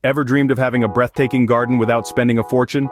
Ever dreamed of having a breathtaking garden without spending a fortune?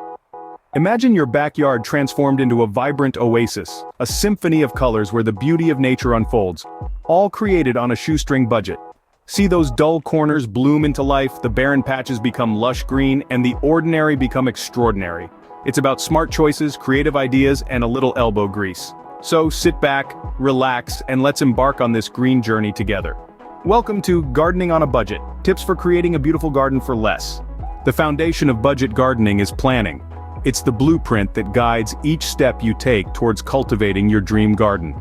Imagine your backyard transformed into a vibrant oasis, a symphony of colors where the beauty of nature unfolds, all created on a shoestring budget. See those dull corners bloom into life, the barren patches become lush green, and the ordinary become extraordinary. It's about smart choices, creative ideas, and a little elbow grease. So sit back, relax, and let's embark on this green journey together. Welcome to Gardening on a Budget, tips for creating a beautiful garden for less. The foundation of budget gardening is planning. It's the blueprint that guides each step you take towards cultivating your dream garden.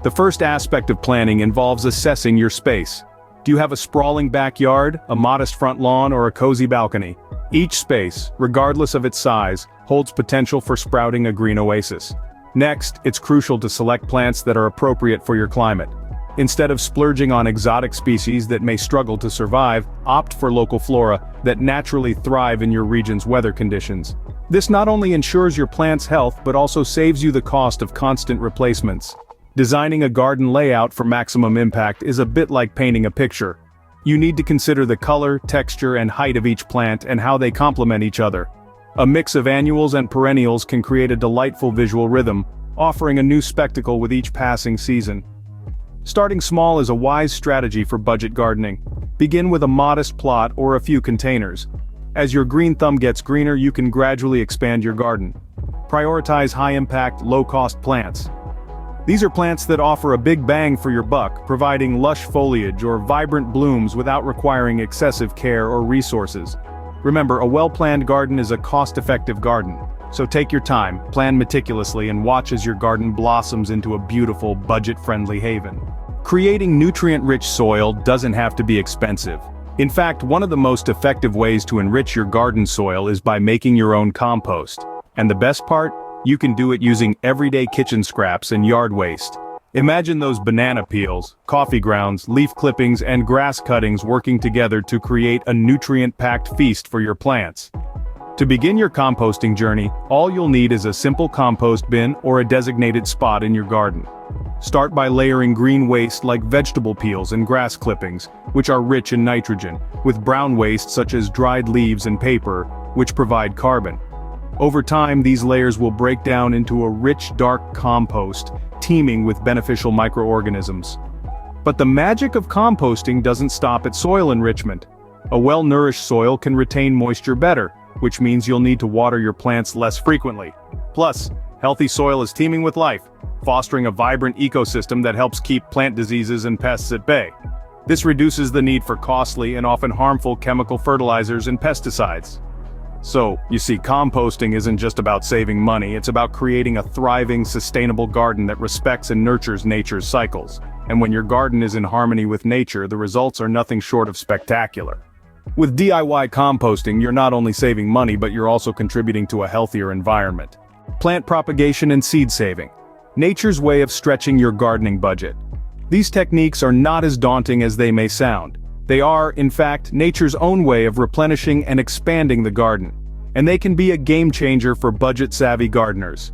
The first aspect of planning involves assessing your space. Do you have a sprawling backyard, a modest front lawn, or a cozy balcony? Each space, regardless of its size, holds potential for sprouting a green oasis. Next, it's crucial to select plants that are appropriate for your climate. Instead of splurging on exotic species that may struggle to survive, opt for local flora that naturally thrive in your region's weather conditions. This not only ensures your plant's health but also saves you the cost of constant replacements. Designing a garden layout for maximum impact is a bit like painting a picture. You need to consider the color, texture, and height of each plant and how they complement each other. A mix of annuals and perennials can create a delightful visual rhythm, offering a new spectacle with each passing season. Starting small is a wise strategy for budget gardening. Begin with a modest plot or a few containers. As your green thumb gets greener, you can gradually expand your garden. Prioritize high-impact, low-cost plants. These are plants that offer a big bang for your buck, providing lush foliage or vibrant blooms without requiring excessive care or resources. Remember, a well-planned garden is a cost-effective garden. So take your time, plan meticulously, and watch as your garden blossoms into a beautiful, budget-friendly haven. Creating nutrient-rich soil doesn't have to be expensive. In fact, one of the most effective ways to enrich your garden soil is by making your own compost. And the best part? You can do it using everyday kitchen scraps and yard waste. Imagine those banana peels, coffee grounds, leaf clippings, and grass cuttings working together to create a nutrient-packed feast for your plants. To begin your composting journey, all you'll need is a simple compost bin or a designated spot in your garden. Start by layering green waste like vegetable peels and grass clippings, which are rich in nitrogen, with brown waste such as dried leaves and paper, which provide carbon. Over time, these layers will break down into a rich, dark compost, teeming with beneficial microorganisms. But the magic of composting doesn't stop at soil enrichment. A well-nourished soil can retain moisture better, which means you'll need to water your plants less frequently. Plus, healthy soil is teeming with life, fostering a vibrant ecosystem that helps keep plant diseases and pests at bay. This reduces the need for costly and often harmful chemical fertilizers and pesticides. So, you see, composting isn't just about saving money, it's about creating a thriving, sustainable garden that respects and nurtures nature's cycles. And when your garden is in harmony with nature, the results are nothing short of spectacular. With DIY composting, you're not only saving money, but you're also contributing to a healthier environment. Plant propagation and seed saving. Nature's way of stretching your gardening budget. These techniques are not as daunting as they may sound. They are, in fact, nature's own way of replenishing and expanding the garden. And they can be a game changer for budget-savvy gardeners.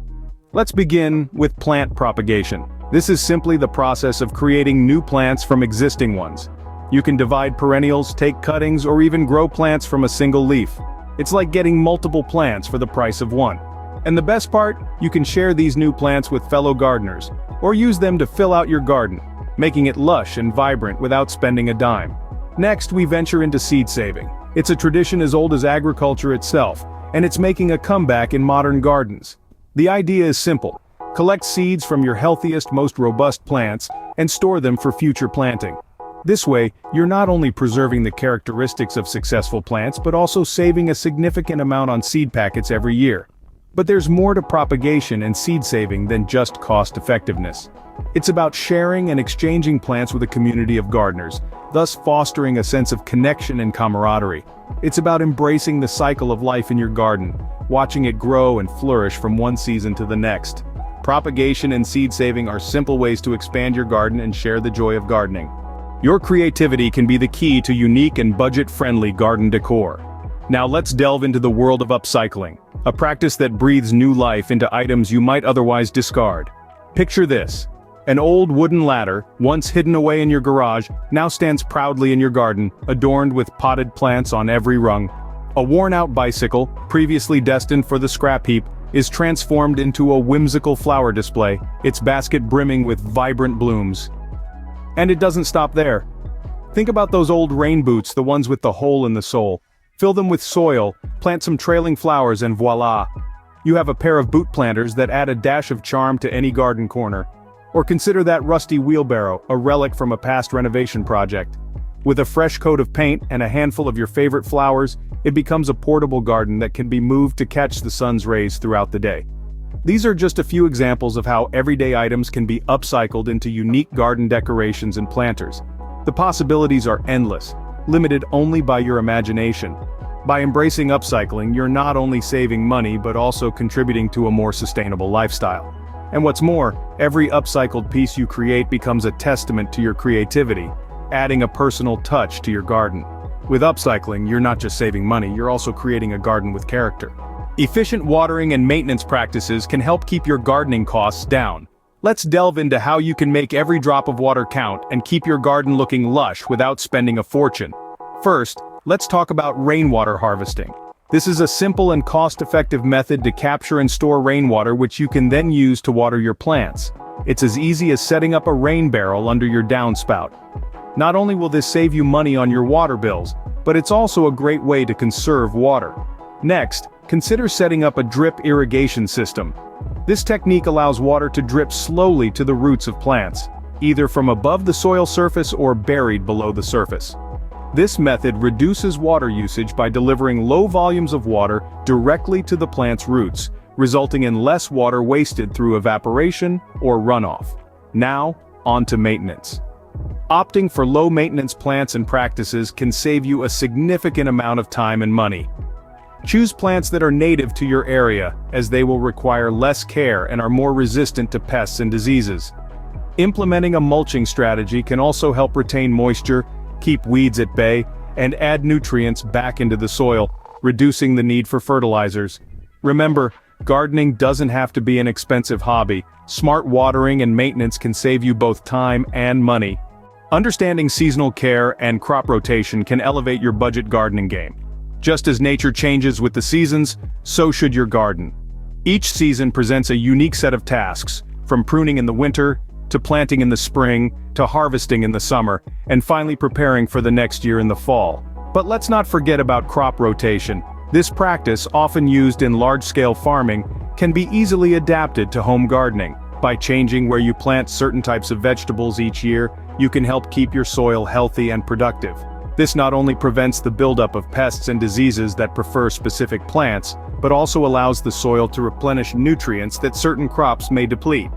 Let's begin with plant propagation. This is simply the process of creating new plants from existing ones. You can divide perennials, take cuttings, or even grow plants from a single leaf. It's like getting multiple plants for the price of one. And the best part? You can share these new plants with fellow gardeners, or use them to fill out your garden, making it lush and vibrant without spending a dime. Next, we venture into seed saving. It's a tradition as old as agriculture itself, and it's making a comeback in modern gardens. The idea is simple. Collect seeds from your healthiest, most robust plants, and store them for future planting. This way, you're not only preserving the characteristics of successful plants but also saving a significant amount on seed packets every year. But there's more to propagation and seed saving than just cost effectiveness. It's about sharing and exchanging plants with a community of gardeners, thus fostering a sense of connection and camaraderie. It's about embracing the cycle of life in your garden, watching it grow and flourish from one season to the next. Propagation and seed saving are simple ways to expand your garden and share the joy of gardening. Your creativity can be the key to unique and budget-friendly garden decor. Now let's delve into the world of upcycling, a practice that breathes new life into items you might otherwise discard. Picture this. An old wooden ladder, once hidden away in your garage, now stands proudly in your garden, adorned with potted plants on every rung. A worn-out bicycle, previously destined for the scrap heap, is transformed into a whimsical flower display, its basket brimming with vibrant blooms. And it doesn't stop there. Think about those old rain boots, the ones with the hole in the sole. Fill them with soil, plant some trailing flowers, and voila! You have a pair of boot planters that add a dash of charm to any garden corner. Or consider that rusty wheelbarrow, a relic from a past renovation project. With a fresh coat of paint and a handful of your favorite flowers, it becomes a portable garden that can be moved to catch the sun's rays throughout the day. These are just a few examples of how everyday items can be upcycled into unique garden decorations and planters. The possibilities are endless, limited only by your imagination. By embracing upcycling, you're not only saving money but also contributing to a more sustainable lifestyle. And what's more, every upcycled piece you create becomes a testament to your creativity, adding a personal touch to your garden. With upcycling, you're not just saving money, you're also creating a garden with character. Efficient watering and maintenance practices can help keep your gardening costs down. Let's delve into how you can make every drop of water count and keep your garden looking lush without spending a fortune. First, let's talk about rainwater harvesting. This is a simple and cost-effective method to capture and store rainwater which you can then use to water your plants. It's as easy as setting up a rain barrel under your downspout. Not only will this save you money on your water bills, but it's also a great way to conserve water. Next, consider setting up a drip irrigation system. This technique allows water to drip slowly to the roots of plants, either from above the soil surface or buried below the surface. This method reduces water usage by delivering low volumes of water directly to the plant's roots, resulting in less water wasted through evaporation or runoff. Now, on to maintenance. Opting for low-maintenance plants and practices can save you a significant amount of time and money. Choose plants that are native to your area, as they will require less care and are more resistant to pests and diseases. Implementing a mulching strategy can also help retain moisture, keep weeds at bay, and add nutrients back into the soil, reducing the need for fertilizers. Remember, gardening doesn't have to be an expensive hobby. Smart watering and maintenance can save you both time and money. Understanding seasonal care and crop rotation can elevate your budget gardening game. Just as nature changes with the seasons, so should your garden. Each season presents a unique set of tasks, from pruning in the winter, to planting in the spring, to harvesting in the summer, and finally preparing for the next year in the fall. But let's not forget about crop rotation. This practice, often used in large-scale farming, can be easily adapted to home gardening. By changing where you plant certain types of vegetables each year, you can help keep your soil healthy and productive. This not only prevents the buildup of pests and diseases that prefer specific plants, but also allows the soil to replenish nutrients that certain crops may deplete.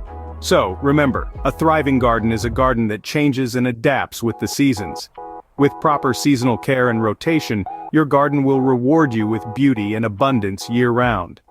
So, remember, a thriving garden is a garden that changes and adapts with the seasons. With proper seasonal care and rotation, your garden will reward you with beauty and abundance year-round.